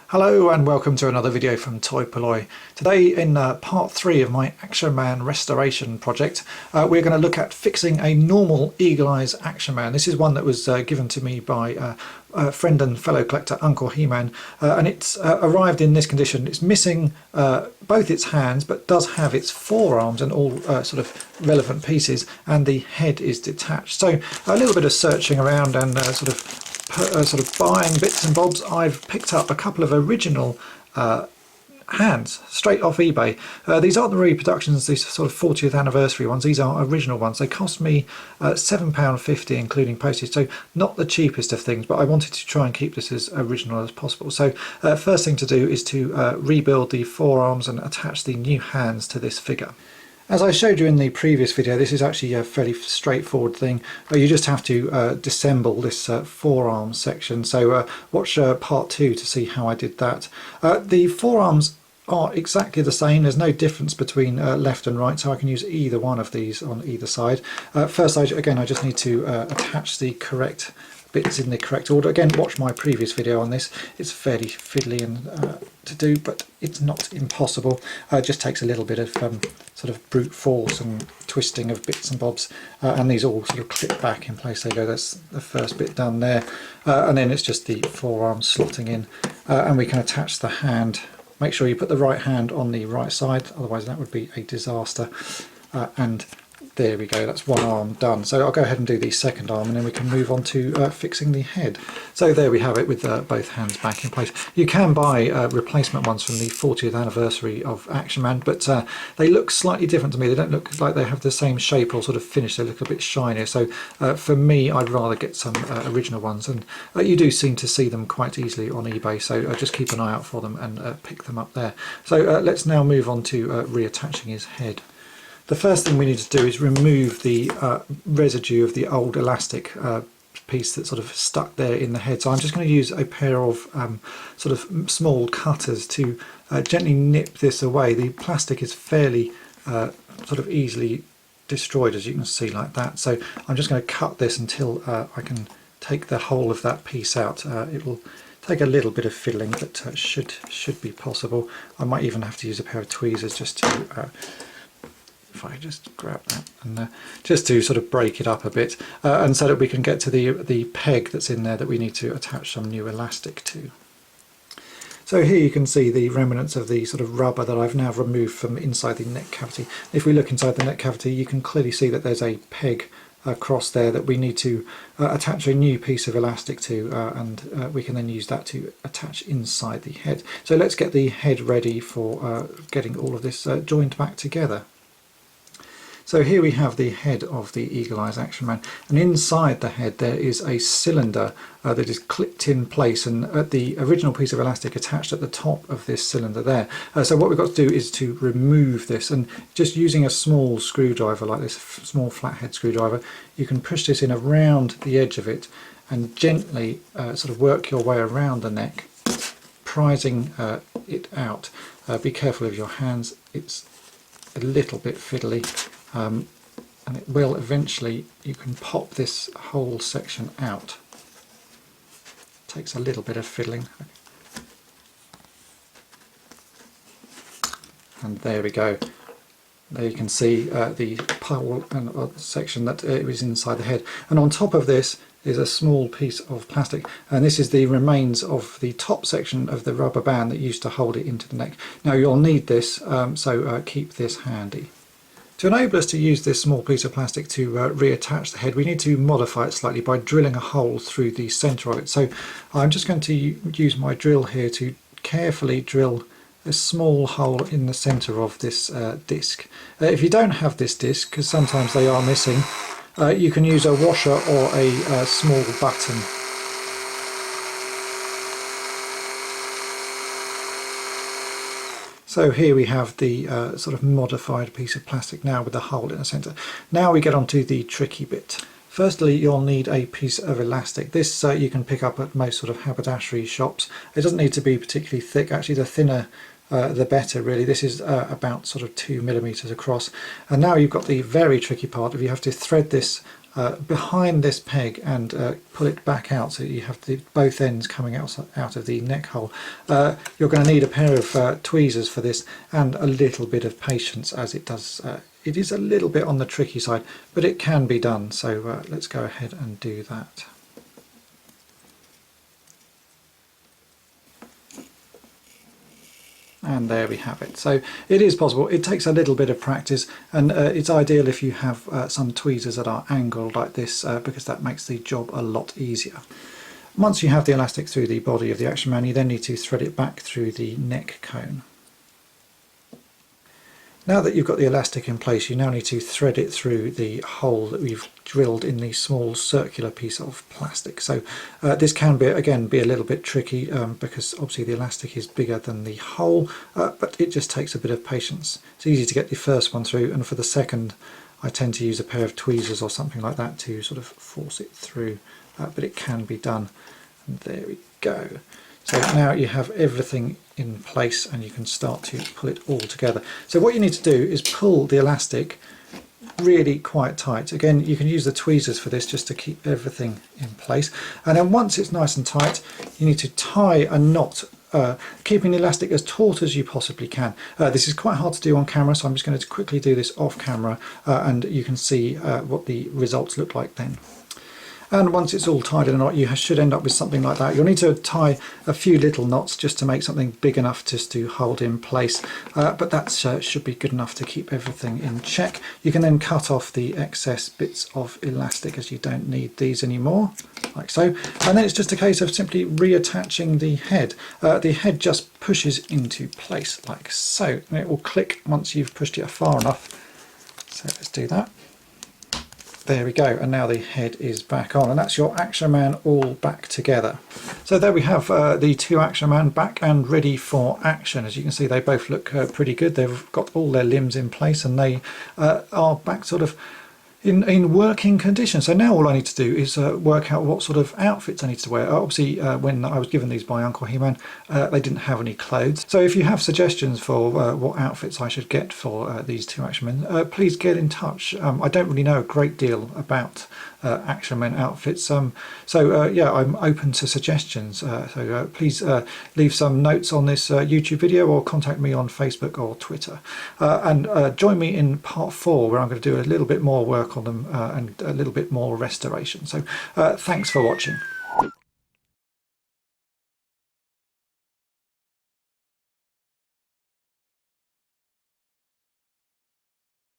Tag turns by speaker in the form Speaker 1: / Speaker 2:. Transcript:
Speaker 1: Hello and welcome to another video from toy-polloi. Today in part 3 of my Action Man restoration project we're going to look at fixing a normal Eagle Eyes Action Man. This is one that was given to me by a friend and fellow collector Uncle He-Man, and it's arrived in this condition. It's missing both its hands but does have its forearms and all sort of relevant pieces, and the head is detached. So a little bit of searching around and sort of buying bits and bobs, I've picked up a couple of original hands straight off eBay. These aren't the reproductions, these sort of 40th anniversary ones. These are original ones. They cost me £7.50 including postage, so not the cheapest of things, but I wanted to try and keep this as original as possible. So first thing to do is to rebuild the forearms and attach the new hands to this figure. As I showed you in the previous video, this is actually a fairly straightforward thing. You just have to disassemble this forearm section. So watch part 2 to see how I did that. The forearms are exactly the same. There's no difference between left and right, so I can use either one of these on either side. First, again, I just need to attach the correct bits in the correct order. Again, watch my previous video on this. It's fairly fiddly and to do, but it's not impossible. It just takes a little bit of sort of brute force and twisting of bits and bobs, and these all sort of clip back in place. There you go, that's the first bit done there, and then it's just the forearm slotting in, and we can attach the hand. Make sure you put the right hand on the right side, otherwise that would be a disaster. And there we go, that's one arm done. So I'll go ahead and do the second arm, and then we can move on to fixing the head. So there we have it with both hands back in place. You can buy replacement ones from the 40th anniversary of Action Man, but they look slightly different to me. They don't look like they have the same shape or sort of finish. They look a bit shinier. So for me, I'd rather get some original ones, and you do seem to see them quite easily on eBay. So just keep an eye out for them and pick them up there. So let's now move on to reattaching his head. The first thing we need to do is remove the residue of the old elastic piece that's sort of stuck there in the head. So I'm just going to use a pair of sort of small cutters to gently nip this away. The plastic is fairly sort of easily destroyed, as you can see, like that. So I'm just going to cut this until I can take the whole of that piece out. It will take a little bit of fiddling, but should be possible. I might even have to use a pair of tweezers just to if I just grab that and just to sort of break it up a bit, and so that we can get to the peg that's in there that we need to attach some new elastic to. So here you can see the remnants of the sort of rubber that I've now removed from inside the neck cavity. If we look inside the neck cavity, you can clearly see that there's a peg across there that we need to attach a new piece of elastic to, and we can then use that to attach inside the head. So let's get the head ready for getting all of this joined back together. So here we have the head of the Eagle Eyes Action Man, and inside the head there is a cylinder that is clipped in place, and the original piece of elastic attached at the top of this cylinder there. So what we've got to do is to remove this, and just using a small screwdriver like this, small flathead screwdriver, you can push this in around the edge of it and gently sort of work your way around the neck, prising it out. Be careful of your hands, it's a little bit fiddly. And it will eventually, you can pop this whole section out. Takes a little bit of fiddling. And there we go. There you can see the pole and section that was inside the head. And on top of this is a small piece of plastic, and this is the remains of the top section of the rubber band that used to hold it into the neck. Now you'll need this, so keep this handy. To enable us to use this small piece of plastic to reattach the head, we need to modify it slightly by drilling a hole through the centre of it. So I'm just going to use my drill here to carefully drill a small hole in the centre of this disc. If you don't have this disc, because sometimes they are missing, you can use a washer or a small button. So here we have the sort of modified piece of plastic now with the hole in the centre. Now we get on to the tricky bit. Firstly, you'll need a piece of elastic. This you can pick up at most sort of haberdashery shops. It doesn't need to be particularly thick. Actually, the thinner the better, really. This is about sort of 2 millimeters across. And now you've got the very tricky part. If you have to thread this behind this peg and pull it back out so you have both ends coming out of the neck hole. You're going to need a pair of tweezers for this and a little bit of patience, as it does. It is a little bit on the tricky side, but it can be done. So let's go ahead and do that. And there we have it. So it is possible. It takes a little bit of practice, and it's ideal if you have some tweezers that are angled like this, because that makes the job a lot easier. Once you have the elastic through the body of the Action Man, you then need to thread it back through the neck cone. Now that you've got the elastic in place, you now need to thread it through the hole that we've drilled in the small circular piece of plastic. So this can be, again, be a little bit tricky because obviously the elastic is bigger than the hole, but it just takes a bit of patience. It's easy to get the first one through, and for the second I tend to use a pair of tweezers or something like that to sort of force it through, but it can be done. And there we go. So now you have everything in place and you can start to pull it all together. So what you need to do is pull the elastic really quite tight. Again, you can use the tweezers for this just to keep everything in place. And then once it's nice and tight, you need to tie a knot, keeping the elastic as taut as you possibly can. This is quite hard to do on camera, so I'm just going to quickly do this off camera and you can see what the results look like then. And once it's all tied in a knot, you should end up with something like that. You'll need to tie a few little knots just to make something big enough just to hold in place, but that should be good enough to keep everything in check. You can then cut off the excess bits of elastic, as you don't need these anymore, like so. And then it's just a case of simply reattaching the head. The head just pushes into place like so, and it will click once you've pushed it far enough. So let's do that. There we go, and now the head is back on, and that's your Action Man all back together. So there we have the two Action Man back and ready for action. As you can see, they both look pretty good. They've got all their limbs in place and they are back sort of in working condition. So now all I need to do is work out what sort of outfits I need to wear. Obviously when I was given these by Uncle He-Man, they didn't have any clothes. So if you have suggestions for what outfits I should get for these two Action Men, please get in touch. I don't really know a great deal about Action Men outfits, yeah, I'm open to suggestions. Please leave some notes on this YouTube video or contact me on Facebook or Twitter, and join me in part 4, where I'm going to do a little bit more work on them and a little bit more restoration. So thanks for watching.